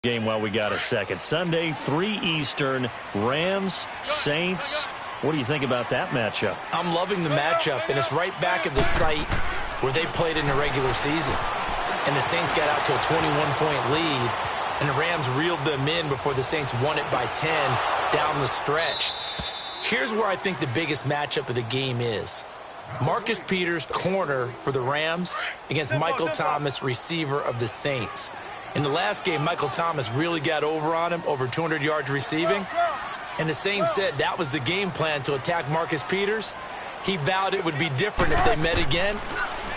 Game while we got a second. Sunday, 3 Eastern, Rams, Saints. What do you think about that matchup? I'm loving the matchup, and it's right back at the site where they played in the regular season. And the Saints got out to a 21-point lead, and the Rams reeled them in before the Saints won it by 10 down the stretch. Here's where I think the biggest matchup of the game is. Marcus Peters, corner for the Rams, against Michael Thomas, receiver of the Saints. In the last game, Michael Thomas really got over on him, over 200 yards receiving. And the Saints said that was the game plan, to attack Marcus Peters. He vowed it would be different if they met again.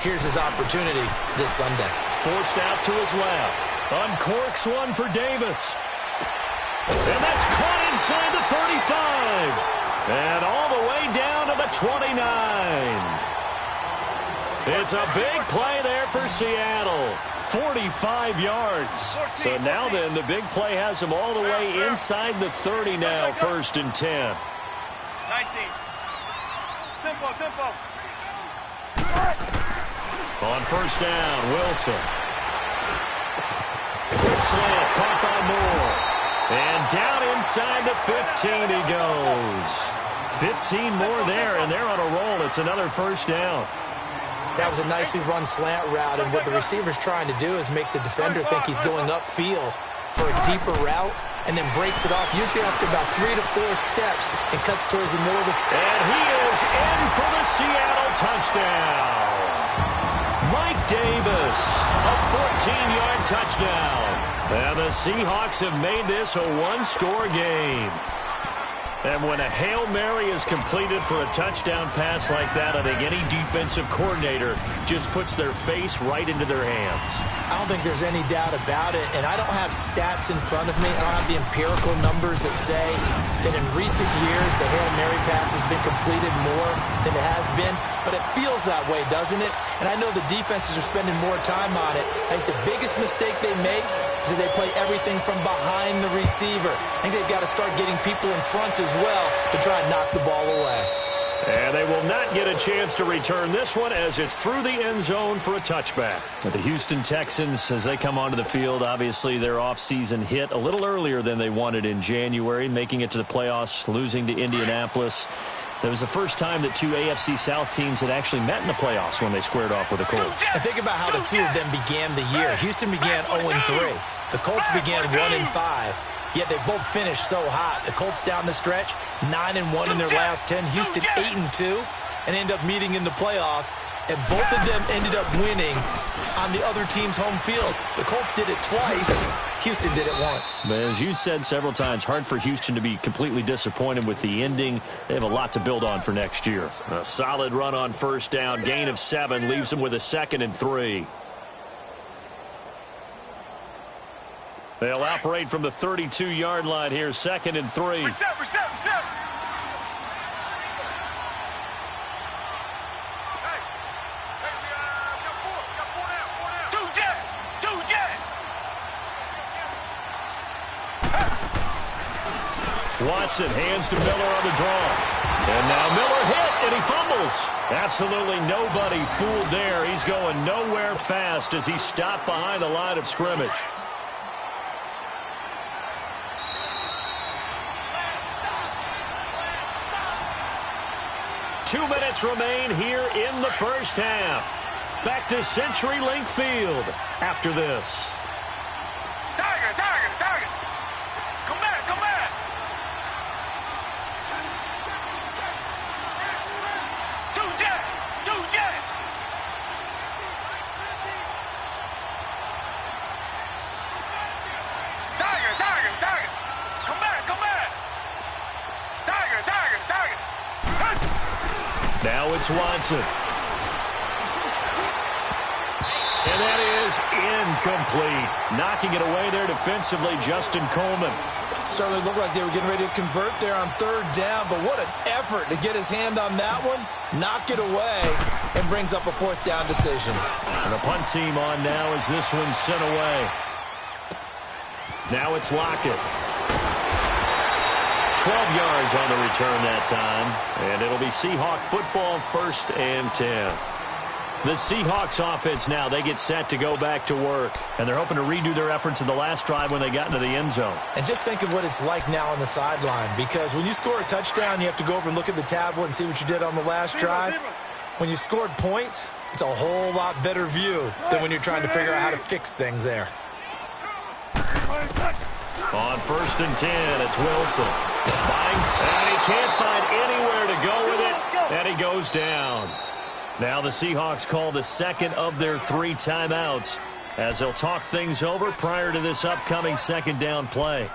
Here's his opportunity this Sunday. Forced out to his left. Uncorks one for Davis. And that's caught inside the 35. And all the way down to the 29. It's a big play there for Seattle. 45 yards. So now then, the big play has him all the way inside the 30 now, 1st and 10. 19. Tempo. On 1st down, Wilson. Quick slant, caught by Moore. And down inside the 15 he goes. 15 more there, and they're on a roll. It's another 1st down. That was a nicely run slant route, and what the receiver's trying to do is make the defender think he's going upfield for a deeper route, and then breaks it off, usually after about 3 to 4 steps, and cuts towards the middle of the... And he is in for the Seattle touchdown. Mike Davis, a 14-yard touchdown. And the Seahawks have made this a one-score game. And when a Hail Mary is completed for a touchdown pass like that, I think any defensive coordinator just puts their face right into their hands. I don't think there's any doubt about it, and I don't have stats in front of me. I don't have the empirical numbers that say that in recent years the Hail Mary pass has been completed more than it has been, but it feels that way, doesn't it? And I know the defenses are spending more time on it. I think the biggest mistake they make is that they play everything from behind the receiver. I think they've got to start getting people in front as well to try and knock the ball away. And they will not get a chance to return this one as it's through the end zone for a touchback. But the Houston Texans, as they come onto the field, obviously their offseason hit a little earlier than they wanted in January, making it to the playoffs, losing to Indianapolis. It was the first time that 2 AFC South teams had actually met in the playoffs when they squared off with the Colts. And think about how the two of them began the year. Houston began 0-3. The Colts began 1-5. Yet they both finished so hot. The Colts down the stretch, 9-1 in their last 10. Houston 8-2, and end up meeting in the playoffs. And both of them ended up winning on the other team's home field. The Colts did it twice. Houston did it once. But as you said several times, hard for Houston to be completely disappointed with the ending. They have a lot to build on for next year. A solid run on 1st down. Gain of 7 leaves them with a 2nd and 3. They'll operate from the 32-yard line here, 2nd and 3. Reset. Watson hands to Miller on the draw. And now Miller hit, and he fumbles. Absolutely nobody fooled there. He's going nowhere fast as he stopped behind the line of scrimmage. Two minutes remain here in the 1st half. Back to CenturyLink Field after this. Tiger. Come back. Do jet. Tiger. Come back. Tiger. Now it's Watson. And that is incomplete. Knocking it away there defensively, Justin Coleman. Certainly looked like they were getting ready to convert there on 3rd down, but what an effort to get his hand on that one, knock it away, and brings up a 4th down decision. And the punt team on now as this one's sent away. Now it's Lockett. 12 yards on the return that time, and it'll be Seahawk football, 1st and 10. The Seahawks offense now, they get set to go back to work. And they're hoping to redo their efforts in the last drive when they got into the end zone. And just think of what it's like now on the sideline, because when you score a touchdown, you have to go over and look at the tablet and see what you did on the last drive. When you scored points, it's a whole lot better view than when you're trying to figure out how to fix things there. On 1st and 10, it's Wilson. And he can't find anywhere to go with it, and he goes down. Now the Seahawks call the second of their 3 timeouts as they'll talk things over prior to this upcoming second down play.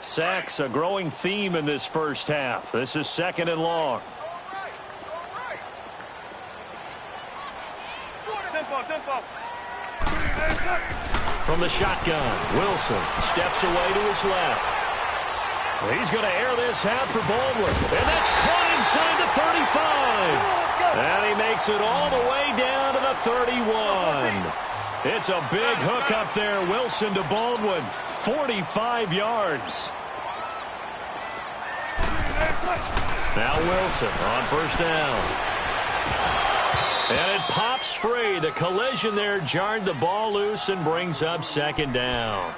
Sacks, a growing theme in this first half. This is 2nd and long. From the shotgun, Wilson steps away to his left. He's going to air this out for Baldwin. And that's caught inside the 35. And he makes it all the way down to the 31. It's a big hook up there. Wilson to Baldwin. 45 yards. Now Wilson on 1st down. And it pops free. The collision there jarred the ball loose and brings up 2nd down.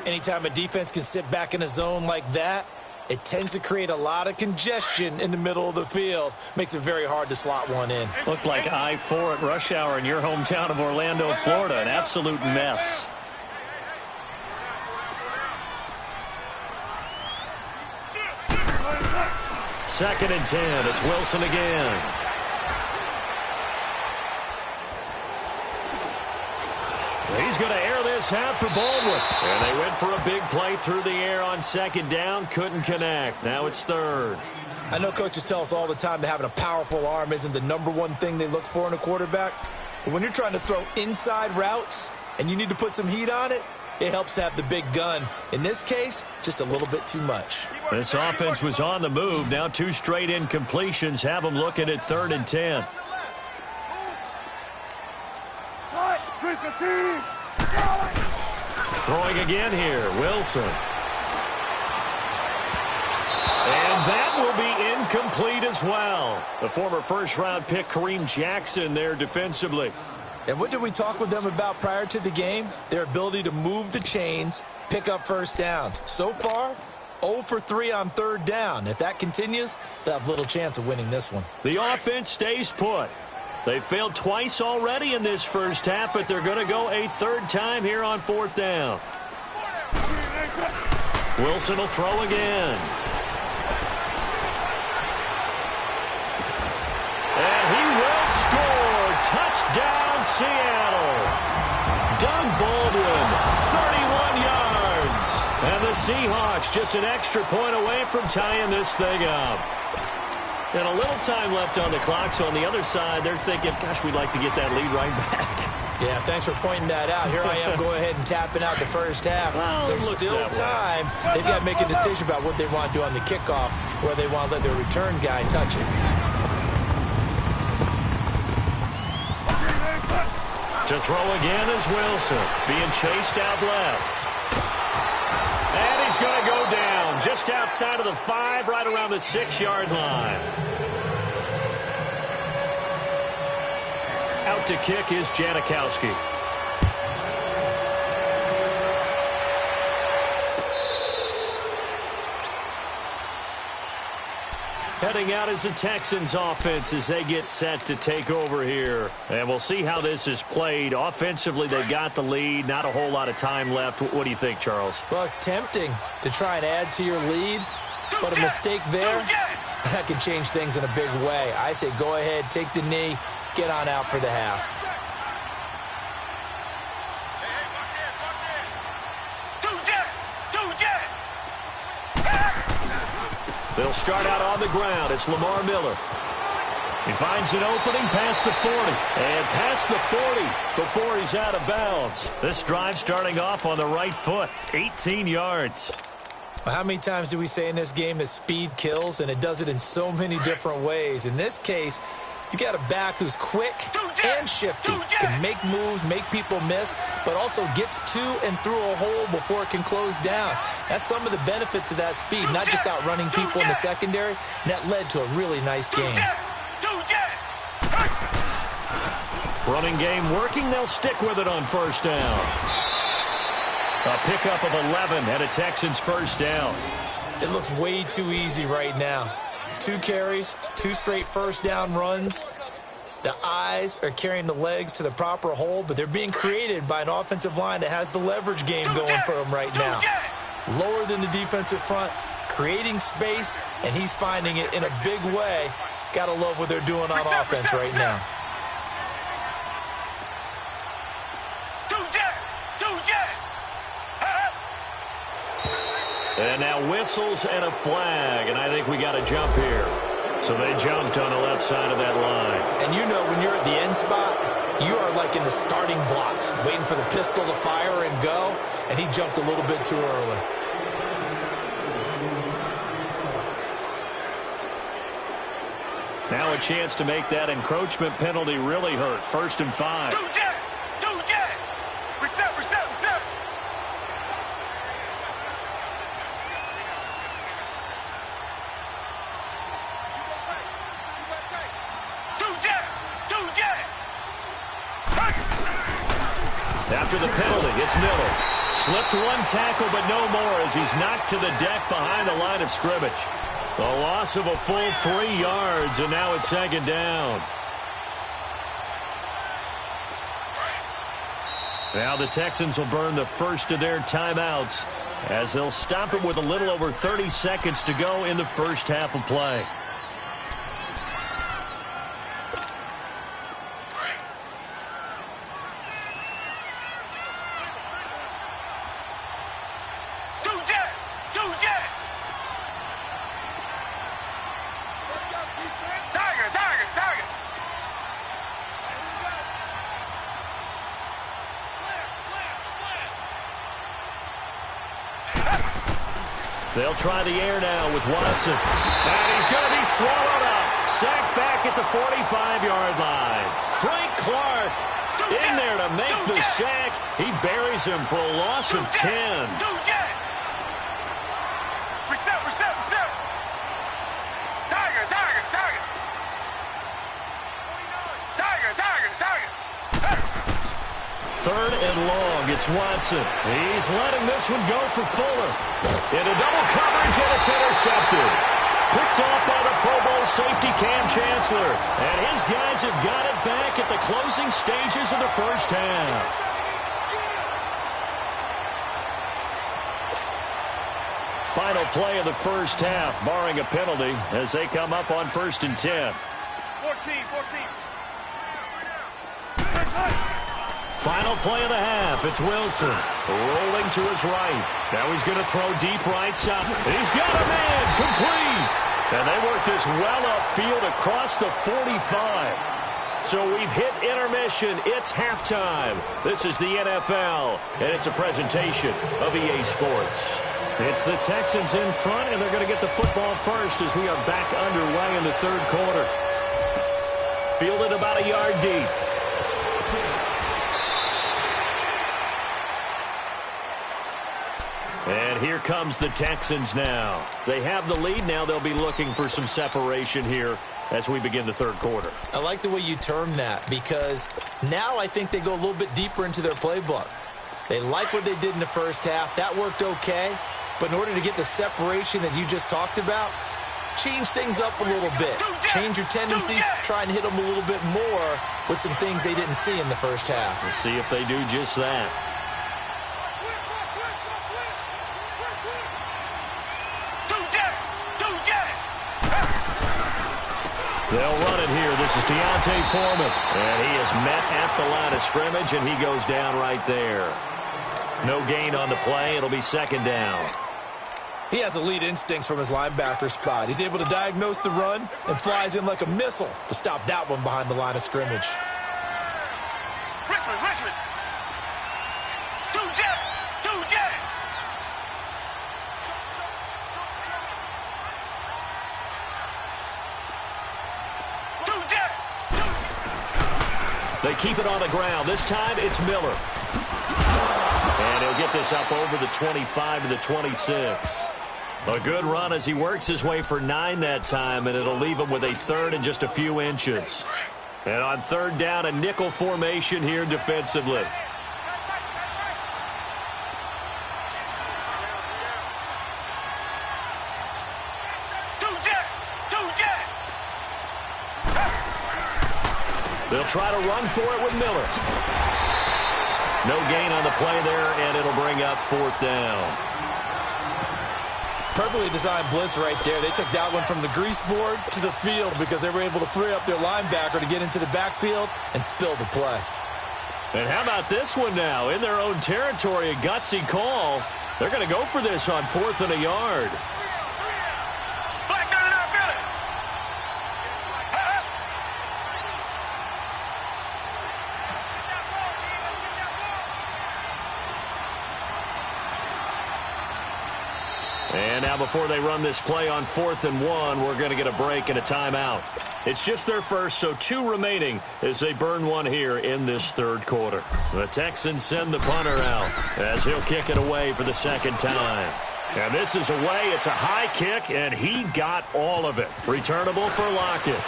Anytime a defense can sit back in a zone like that, it tends to create a lot of congestion in the middle of the field. Makes it very hard to slot one in. Looked like I-4 at rush hour in your hometown of Orlando, Florida. An absolute mess. Second and 10. It's Wilson again. He's going to air this out for Baldwin. And they went for a big play through the air on 2nd down. Couldn't connect. Now it's 3rd. I know coaches tell us all the time that having a powerful arm isn't the #1 thing they look for in a quarterback. But when you're trying to throw inside routes and you need to put some heat on it, it helps to have the big gun. In this case, just a little bit too much. This offense was on the move. Now 2 straight incompletions have them looking at 3rd and 10. Throwing again here, Wilson. And that will be incomplete as well. The former first-round pick, Kareem Jackson, there defensively. And what did we talk with them about prior to the game? Their ability to move the chains, pick up 1st downs. So far, 0 for 3 on 3rd down. If that continues, they'll have little chance of winning this one. The offense stays put. They failed twice already in this first half, but they're going to go a 3rd time here on 4th down. Wilson will throw again. And he will score. Touchdown, Seattle. Doug Baldwin, 31 yards. And the Seahawks just an extra point away from tying this thing up. And a little time left on the clock, so on the other side, they're thinking, gosh, we'd like to get that lead right back. Yeah, thanks for pointing that out. Here I am going ahead and tapping out the first half. Well, There's still time. They've got to make a decision about what they want to do on the kickoff, where they want to let their return guy touch it. To throw again is Wilson, being chased out left. And he's going to go down just outside of the 5, right around the 6-yard line. Out to kick is Janikowski. Heading out is the Texans offense as they get set to take over here. And we'll see how this is played. Offensively, they've got the lead. Not a whole lot of time left. What do you think, Charles? Well, it's tempting to try and add to your lead, but a mistake there, that can change things in a big way. I say go ahead, take the knee, get on out for the half. They'll start out on the ground. It's Lamar Miller. He finds an opening past the 40. And past the 40 before he's out of bounds. This drive starting off on the right foot. 18 yards. Well, how many times do we say in this game that speed kills? And it does it in so many different ways. In this case, You got a back who's quick and shifty, can make moves, make people miss, but also gets to and through a hole before it can close down. That's some of the benefits of that speed, not just outrunning people in the secondary. And that led to a really nice game. Running game working. They'll stick with it on first down. A pickup of 11 and a Texans first down. It looks way too easy right now. 2 carries, 2 straight first down runs. The eyes are carrying the legs to the proper hole, but they're being created by an offensive line that has the leverage game going for them right now. Lower than the defensive front, creating space, and he's finding it in a big way. Gotta love what they're doing on offense right now. And now whistles and a flag, and I think we got a jump here. So they jumped on the left side of that line. And you know when you're at the end spot, you are like in the starting blocks, waiting for the pistol to fire and go, and he jumped a little bit too early. Now a chance to make that encroachment penalty really hurt. 1st and 5. After the penalty, it's Miller. Slipped 1 tackle, but no more as he's knocked to the deck behind the line of scrimmage. A loss of a full 3 yards, and now it's 2nd down. Now the Texans will burn the first of their timeouts as they'll stop it with a little over 30 seconds to go in the first half of play. They'll try the air now with Watson. And he's going to be swallowed up. Sacked back at the 45-yard line. Frank Clark in there to make the sack. He buries him for a loss of 10. Third and long, it's Watson. He's letting this one go for Fuller. Into double coverage, and it's intercepted. Picked off by the Pro Bowl safety Cam Chancellor. And his guys have got it back at the closing stages of the first half. Final play of the first half, barring a penalty, as they come up on 1st and 10. 14. Final play of the half. It's Wilson rolling to his right. Now he's going to throw deep right side. He's got a man complete. And they work this well upfield across the 45. So we've hit intermission. It's halftime. This is the NFL, and it's a presentation of EA Sports. It's the Texans in front, and they're going to get the football first as we are back underway in the 3rd quarter. Fielded about a yard deep. And here comes the Texans now. They have the lead. Now they'll be looking for some separation here as we begin the 3rd quarter. I like the way you term that because now I think they go a little bit deeper into their playbook. They like what they did in the first half. That worked okay. But in order to get the separation that you just talked about, change things up a little bit. Change your tendencies. Try and hit them a little bit more with some things they didn't see in the first half. We'll see if they do just that. They'll run it here. This is Deontay Foreman. And he is met at the line of scrimmage, and he goes down right there. No gain on the play. It'll be 2nd down. He has elite instincts from his linebacker spot. He's able to diagnose the run and flies in like a missile to stop that one behind the line of scrimmage. Richmond. Do jet. They keep it on the ground. This time it's Miller. And he'll get this up over the 25 to the 26. A good run as he works his way for 9 that time, and it'll leave him with a third and just a few inches. And on third down, a nickel formation here defensively. They'll try to run for it with Miller. No gain on the play there, and it'll bring up fourth down. Perfectly designed blitz right there. They took that one from the grease board to the field because they were able to free up their linebacker to get into the backfield and spill the play. And how about this one now? In their own territory, a gutsy call. They're going to go for this on 4th and a yard. And now before they run this play on 4th and 1, we're going to get a break and a timeout. It's just their first, so 2 remaining as they burn one here in this third quarter. The Texans send the punter out as he'll kick it away for the second time. And this is away. It's a high kick, and he got all of it. Returnable for Lockett.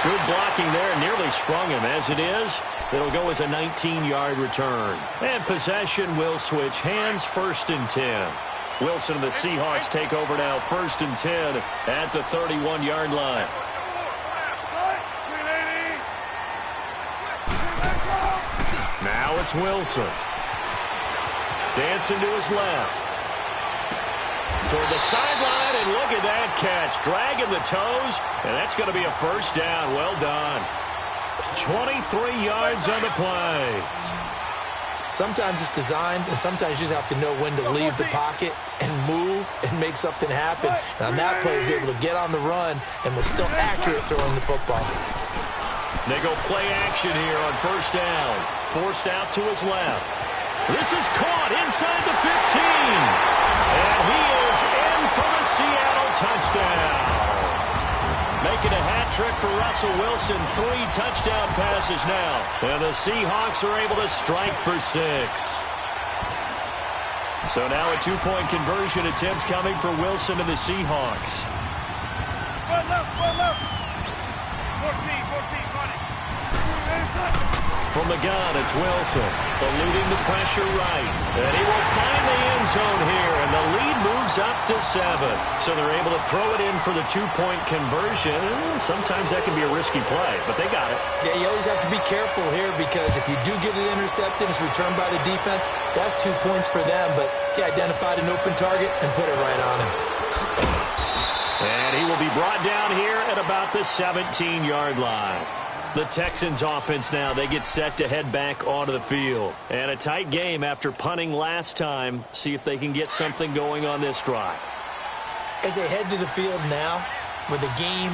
Good blocking there, nearly sprung him. As it is, it'll go as a 19-yard return. And possession will switch hands, 1st and 10. Wilson and the Seahawks take over now, 1st and 10 at the 31-yard line. Now it's Wilson. Dancing to his left. Toward the sideline, and look at that catch. Dragging the toes, and that's going to be a first down. Well done. 23 yards on the play. Sometimes it's designed, and sometimes you just have to know when to leave the pocket and move and make something happen. And on that play, he was able to get on the run and was still accurate throwing the football. They go play action here on 1st down. Forced out to his left. This is caught inside the 15. And he is in for the Seattle touchdown. Making a hat trick for Russell Wilson. 3 touchdown passes now. And the Seahawks are able to strike for 6. So now a 2-point conversion attempt coming for Wilson and the Seahawks. One left. 14, running. From the gun, it's Wilson, eluding the pressure right. And he will find the end zone here, and the lead moves up to 7. So they're able to throw it in for the 2-point conversion. Sometimes that can be a risky play, but they got it. Yeah, you always have to be careful here because if you do get it intercepted, it's returned by the defense, that's 2 points for them. But he identified an open target and put it right on him. And he will be brought down here at about the 17-yard line. The Texans offense now, they get set to head back onto the field. And a tight game after punting last time. See if they can get something going on this drive. As they head to the field now, with the game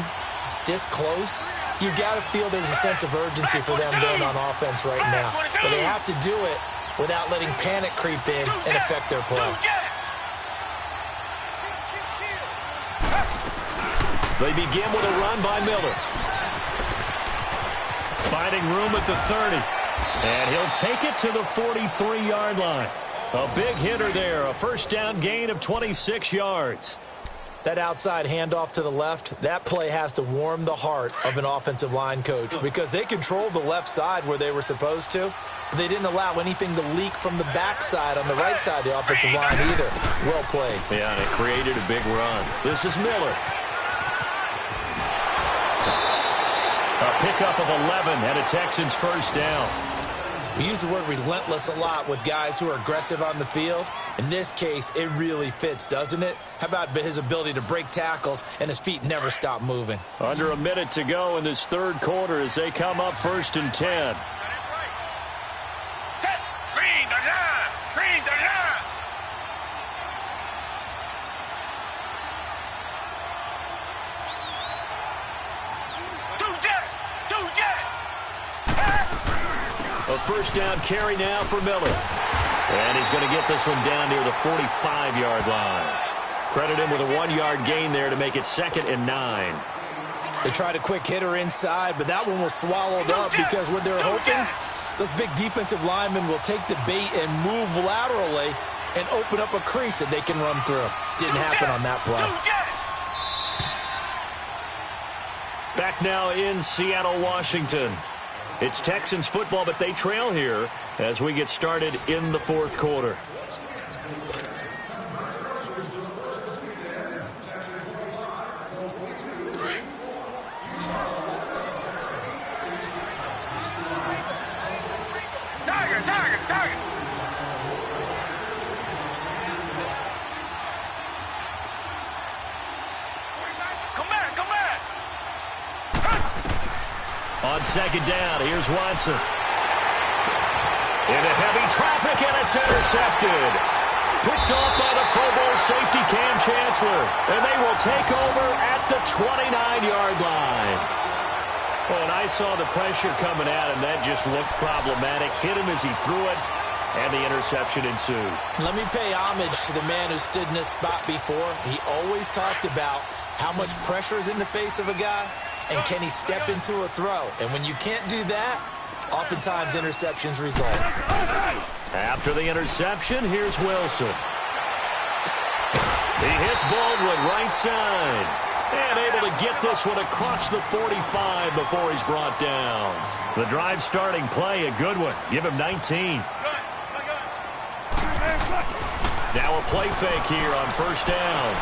this close, you've got to feel there's a sense of urgency for them going on offense right now. But they have to do it without letting panic creep in and affect their play. They begin with a run by Miller. Finding room at the 30. And he'll take it to the 43-yard line. A big hitter there. A first down gain of 26 yards. That outside handoff to the left, that play has to warm the heart of an offensive line coach because they controlled the left side where they were supposed to, but they didn't allow anything to leak from the backside on the right side of the offensive line either. Well played. Yeah, and it created a big run. This is Miller. A pickup of 11 and a Texans first down. We use the word relentless a lot with guys who are aggressive on the field. In this case, it really fits, doesn't it? How about his ability to break tackles and his feet never stop moving? Under a minute to go in this third quarter as they come up 1st and 10. Green the line. A first down carry now for Miller. And he's going to get this one down near the 45-yard line. Credit him with a 1-yard gain there to make it 2nd and 9. They tried a quick hitter inside, but that one was swallowed up because what they're hoping, those big defensive linemen will take the bait and move laterally and open up a crease that they can run through. Didn't happen on that play. Back now in Seattle, Washington. It's Texans football, but they trail here as we get started in the fourth quarter. Target. Come back. On second down, here's Watson. Into heavy traffic, and it's intercepted. Picked off by the Pro Bowl safety Cam Chancellor. And they will take over at the 29-yard line. Oh, and I saw the pressure coming at him. That just looked problematic. Hit him as he threw it, and the interception ensued. Let me pay homage to the man who stood in this spot before. He always talked about how much pressure is in the face of a guy, and can he step into a throw? And when you can't do that, oftentimes interceptions result. After the interception, here's Wilson. He hits Baldwin right side. And able to get this one across the 45 before he's brought down. The drive starting play, a good one. Give him 19. Now a play fake here on first down.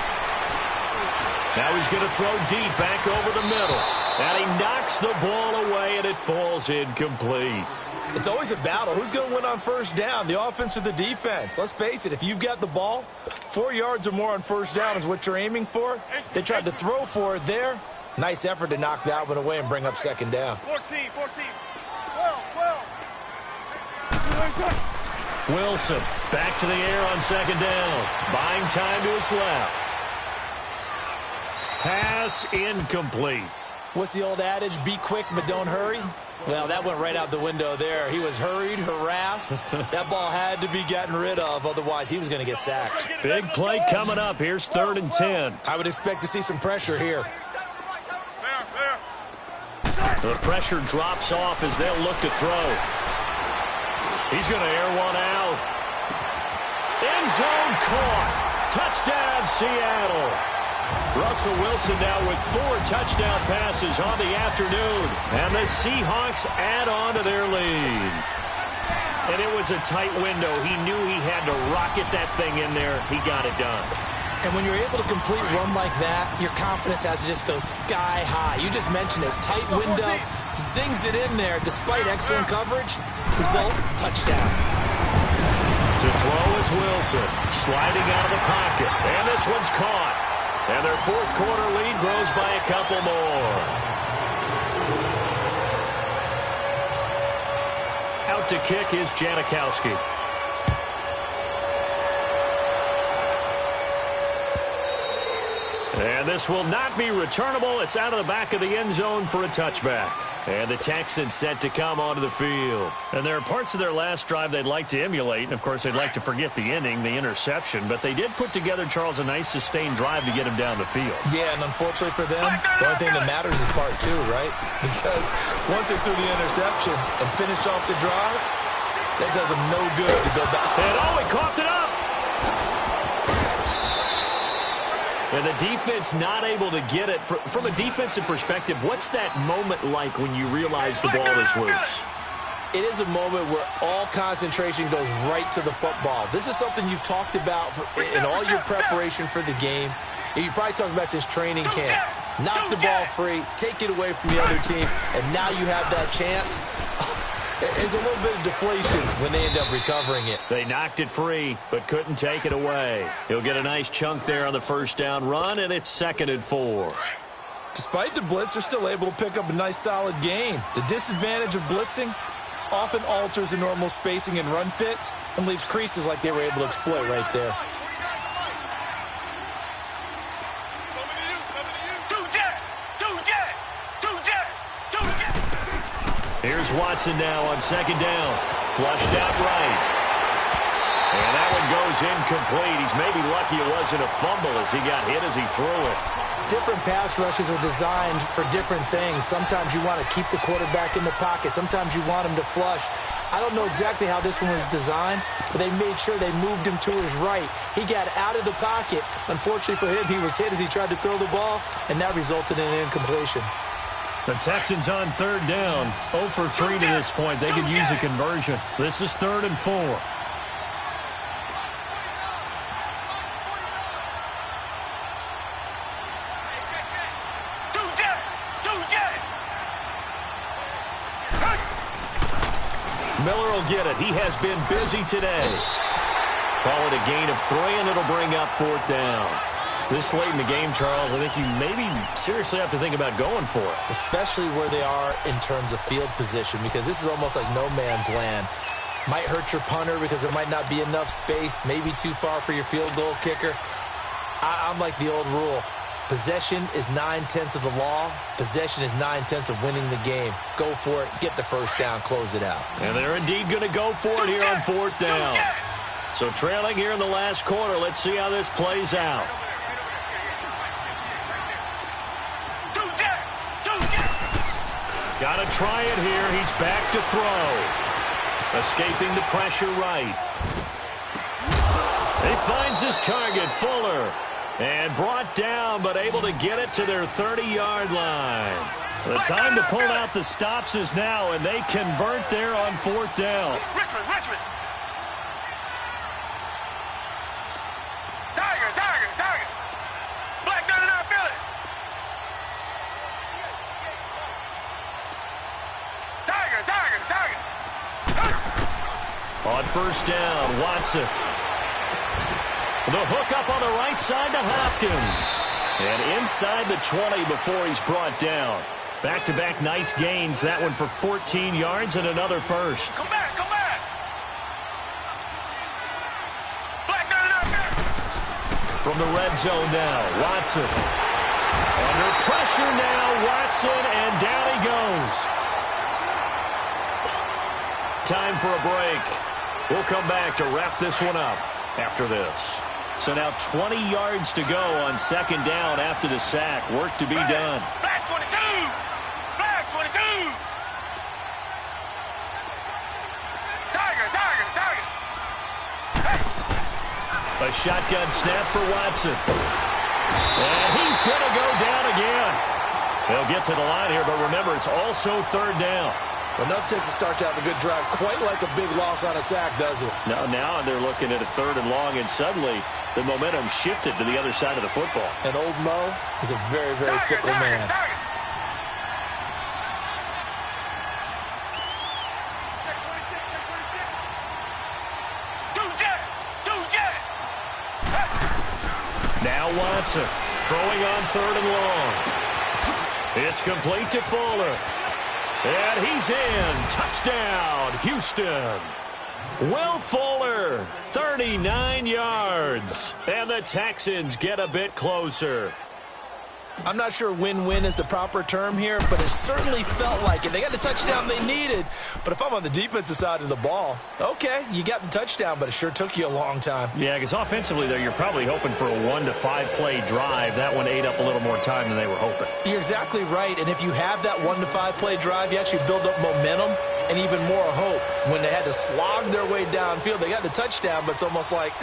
Now he's going to throw deep back over the middle. And he knocks the ball away, and it falls incomplete. It's always a battle. Who's going to win on first down, the offense or the defense? Let's face it, if you've got the ball, 4 yards or more on first down is what you're aiming for. They tried to throw for it there. Nice effort to knock that one away and bring up second down. 14. Wilson back to the air on second down. Buying time to his left. Pass incomplete. What's the old adage? Be quick, but don't hurry. Well, that went right out the window there. He was hurried, harassed. That ball had to be gotten rid of, otherwise he was going to get sacked. Big play coming up. Here's 3rd and 10. I would expect to see some pressure here. The pressure drops off as they'll look to throw. He's going to air one out. End zone caught. Touchdown, Seattle. Russell Wilson now with 4 touchdown passes on the afternoon. And the Seahawks add on to their lead. And it was a tight window. He knew he had to rocket that thing in there. He got it done. And when you're able to complete a run like that, your confidence has to just go sky high. You just mentioned it. Tight window, zings it in there despite excellent coverage. Result, touchdown. To throw is Wilson, sliding out of the pocket. And this one's caught. And their fourth quarter lead grows by a couple more. Out to kick is Janikowski. And this will not be returnable. It's out of the back of the end zone for a touchback. And the Texans set to come onto the field. And there are parts of their last drive they'd like to emulate. And, of course, they'd like to forget the inning, the interception. But they did put together, Charles, a nice sustained drive to get him down the field. Yeah, and unfortunately for them, the only thing that matters is part 2, right? Because once they threw the interception and finished off the drive, that does them no good to go back. And, he coughed it up. And the defense not able to get it. From a defensive perspective, what's that moment like when you realize the ball is loose? It is a moment where all concentration goes right to the football. This is something you've talked about in all your preparation for the game. You probably talked about since training camp. Knock the ball free, take it away from the other team, and now you have that chance. There's a little bit of deflation when they end up recovering it. They knocked it free, but couldn't take it away. He'll get a nice chunk there on the first down run, and it's 2nd and 4. Despite the blitz, they're still able to pick up a nice, solid gain. The disadvantage of blitzing often alters the normal spacing and run fits and leaves creases like they were able to exploit right there. Here's Watson now on second down. Flushed out right. And that one goes incomplete. He's maybe lucky it wasn't a fumble as he got hit as he threw it. different pass rushes are designed for different things. Sometimes you want to keep the quarterback in the pocket. Sometimes you want him to flush. I don't know exactly how this one was designed, but they made sure they moved him to his right. He got out of the pocket. Unfortunately for him, he was hit as he tried to throw the ball, and that resulted in an incompletion. The Texans on third down. 0 for 3 to this point. They could use a conversion. This is 3rd and 4. Miller will get it. He has been busy today. Call it a gain of 3, and it'll bring up 4th down. This late in the game, Charles, I think you maybe seriously have to think about going for it. Especially where they are in terms of field position, because this is almost like no man's land. Might hurt your punter because there might not be enough space, maybe too far for your field goal kicker. I'm like the old rule. Possession is 9/10 of the law. Possession is 9/10 of winning the game. Go for it. Get the first down. Close it out. And they're indeed going to go for it here on 4th down. So trailing here in the last quarter. Let's see how this plays out. Got to try it here. He's back to throw. Escaping the pressure right. He finds his target, Fuller. And brought down, but able to get it to their 30-yard line. The time to pull out the stops is now, and they convert there on 4th down. Richmond. Tiger. Black 99 Philly. Tiger. On 1st down, Watson. The hook up on the right side to Hopkins. And inside the 20 before he's brought down. Back-to-back nice gains. That one for 14 yards and another first. Come back. Black 99. From the red zone now, Watson. Under pressure now, Watson, and down he goes. Time for a break. We'll come back to wrap this one up after this. So now 20 yards to go on 2nd down after the sack. Work to be done. Black 22. Tiger. A shotgun snap for Watson. And he's going to go down again. They'll get to the line here, but remember, it's also 3rd down. Enough takes a start to have a good drive. Quite like a big loss on a sack, does it? Now they're looking at a 3rd and long, and suddenly the momentum shifted to the other side of the football. And old Mo is a very, very fickle man. Now Watson throwing on 3rd and long. It's complete to Fuller. And he's in. Touchdown, Houston. Will Fuller, 39 yards. And the Texans get a bit closer. I'm not sure win-win is the proper term here, but it certainly felt like it. They got the touchdown they needed. But if I'm on the defensive side of the ball, okay, you got the touchdown, but it sure took you a long time. Yeah, because offensively, though, you're probably hoping for a 1 to 5 play drive. That one ate up a little more time than they were hoping. You're exactly right. And if you have that 1 to 5 play drive, you actually build up momentum and even more hope. When they had to slog their way downfield, they got the touchdown, but it's almost like,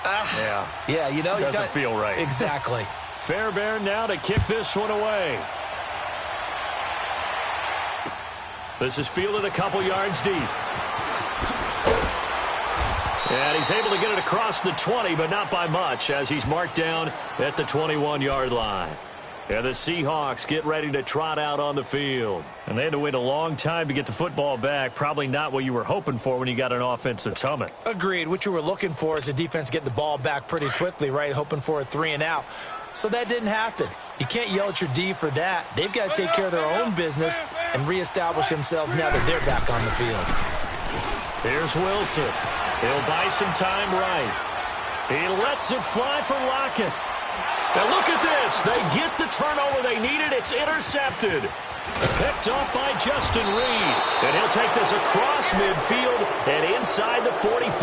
yeah, you know, doesn't feel right. Exactly. Fairbairn now to kick this one away. This is fielded a couple yards deep. And he's able to get it across the 20, but not by much, as he's marked down at the 21-yard line. And the Seahawks get ready to trot out on the field. And they had to wait a long time to get the football back. Probably not what you were hoping for when you got an offense that's humming. Agreed. What you were looking for is the defense get the ball back pretty quickly, right? Hoping for a 3 and out. So that didn't happen. You can't yell at your D for that. They've got to take care of their own business and reestablish themselves now that they're back on the field. Here's Wilson. He'll buy some time right. He lets it fly for Lockett. And look at this. They get the turnover they needed. It's intercepted. Picked off by Justin Reed. And he'll take this across midfield and inside the 45.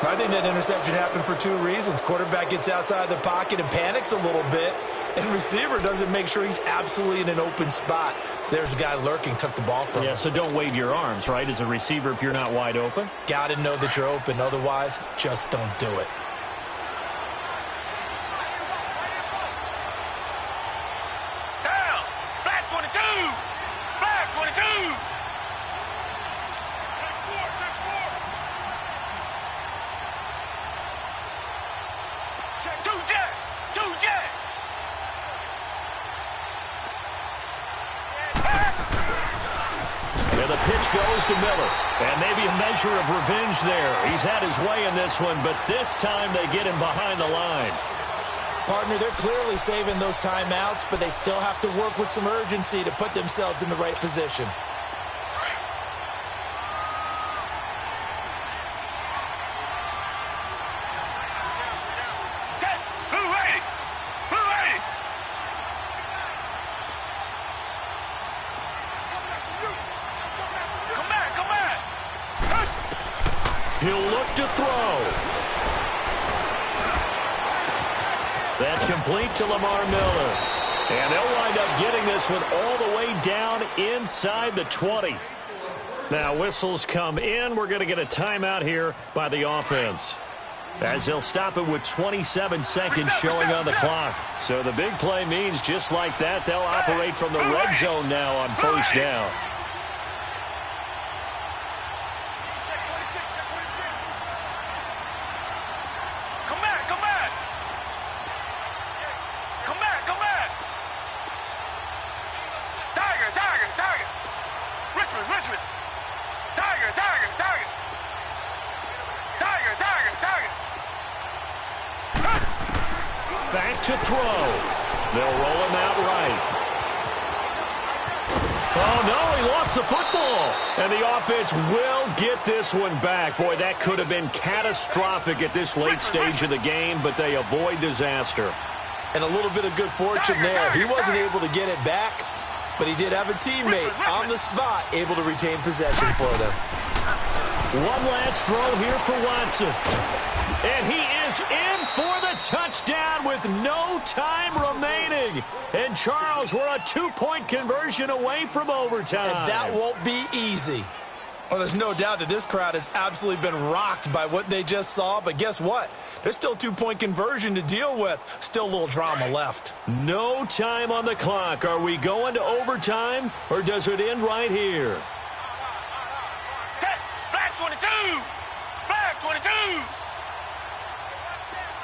I think that interception happened for two reasons. Quarterback gets outside the pocket and panics a little bit, and receiver doesn't make sure he's absolutely in an open spot. So there's a guy lurking, took the ball from him. Yeah, so don't wave your arms, right, as a receiver if you're not wide open? Got to know that you're open. Otherwise, just don't do it. Down. Black 22. Black 22. Check 4. Two jet. Two jet. And the pitch goes to Miller. And maybe a measure of revenge there. He's had his way in this one, but this time they get him behind the line. Partner, they're clearly saving those timeouts, but they still have to work with some urgency to put themselves in the right position. He'll look to throw. That's complete to Lamar Miller. And they'll wind up getting this one all the way down inside the 20. Now whistles come in. We're going to get a timeout here by the offense, as he'll stop it with 27 seconds showing on the clock. So the big play means just like that, they'll operate from the red zone now on first down. Back to throw. They'll roll him out right. Oh, no, he lost the football. And the offense will get this one back. Boy, that could have been catastrophic at this late stage of the game, but they avoid disaster. And a little bit of good fortune there. He wasn't able to get it back, but he did have a teammate on the spot able to retain possession for them. One last throw here for Watson. And he is in for the touchdown with no time remaining. And, Charles, we're a two-point conversion away from overtime. And that won't be easy. Well, there's no doubt that this crowd has absolutely been rocked by what they just saw. But guess what? There's still two-point conversion to deal with. Still a little drama left. No time on the clock. Are we going to overtime, or does it end right here? Black 22. Black 22.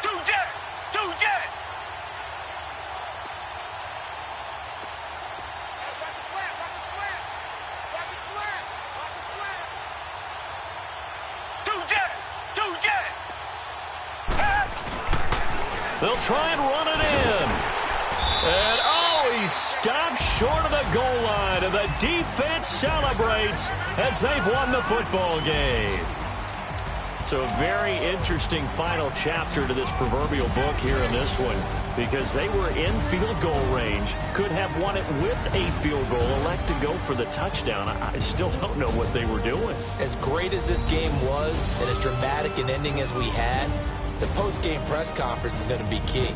Two jet. Two jet. Two jet. Two jet. They'll try and run it in. And, oh, he stopped short of the goal line. And the defense celebrates as they've won the football game. So a very interesting final chapter to this proverbial book here in this one, because they were in field goal range, could have won it with a field goal, elect to go for the touchdown. I still don't know what they were doing. As great as this game was and as dramatic an ending as we had, the post-game press conference is going to be key.